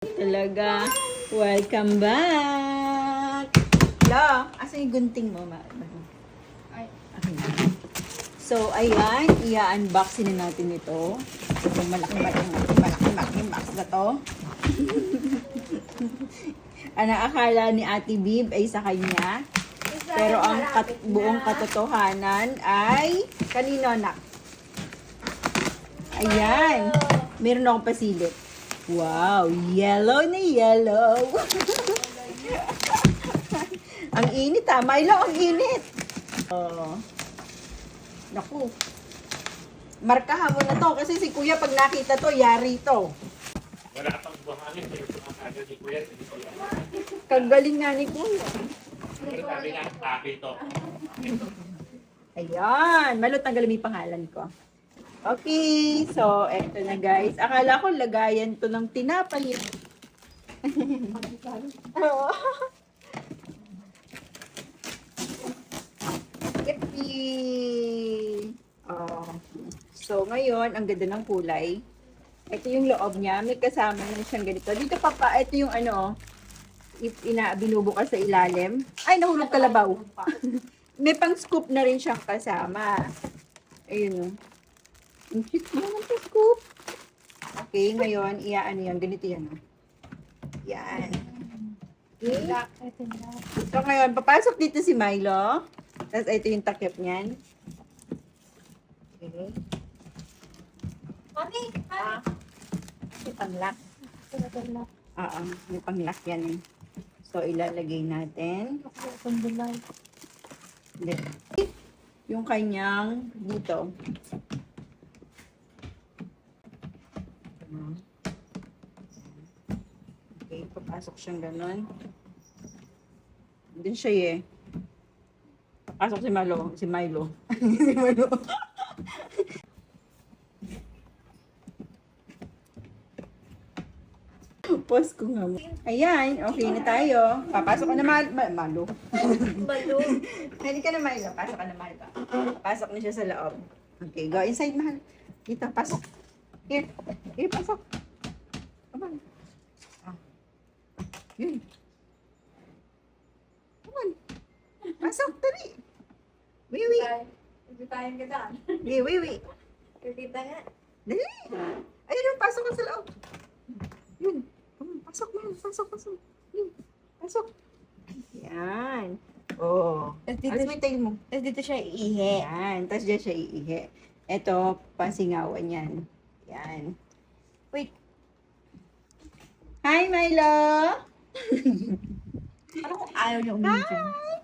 Talaga. Welcome back! Hello! Asa yung gunting mo? Ay. Okay. So, ayan. I-unboxin na natin ito. Itong malaking box na to. Ang akala ni Ate Bib ay sa kanya. Pero ang buong katotohanan ay kanino na? Ayan. Meron akong pasilip. Wow, yellow na yellow. Ang init ha, Milo, ang init. Oh. Naku. Markahan mo na to kasi si Kuya pag nakita to, yari to. Wala pang buhangin, pero agad ni Kuya. Kagaling nga ni Kuya. Pero sabi nga, taki to. Ayan, malot tanggalin mo yung pangalan ko. Okay, so eto na guys. Akala ko lagayan to ng tinapay. Oo. Yippee! Oh. So ngayon, ang ganda ng kulay. Ito yung loob niya. May kasama na siyang ganito. Dito papa, ito yung ano, binubukas sa ilalim. Ay, nahulog kalabaw. May pang scoop na rin siyang kasama. Ayun o. Ang cute mo ng scoop. Okay, ngayon, ano yan. Ganito yan. Yan. Okay. So ngayon, papasok dito si Milo. Tapos ito yung takip niyan. Okay. Mami! May pang-lock. Oo, may pang-lock yan eh. So, ilalagay natin. Hindi. Yung kanyang dito. Okay, papasok siyang ganun. Doon siya eh. Papasok si Milo. Si Milo. Si Milo. Pause ko nga mo. Ayan, okay na tayo. Papasok ka na Malo. Balo. Hindi ka na Milo. Pasok ka na Milo. Pasok na siya sa loob. Okay, go inside, mahal. Dito, pasok. Here. Here, pasok. Come on. Ah. Yun. Come on. Pasok, dali. Wiwi. Ibitayin ka dyan. Wiwi. Ibita nga. Dali. Ayun, pasok ka sa loob. Yun. Come on, pasok mo. Pasok. Yun. Pasok. Yan. Oh. Alas mo yung tail mo. Tapos dito siya iihi. Yan. Tapos dyan siya iihi. Ito, pansingawan yan. Yan. Wait. Hi, Milo! Ano kung ayaw niya umihin? Hi!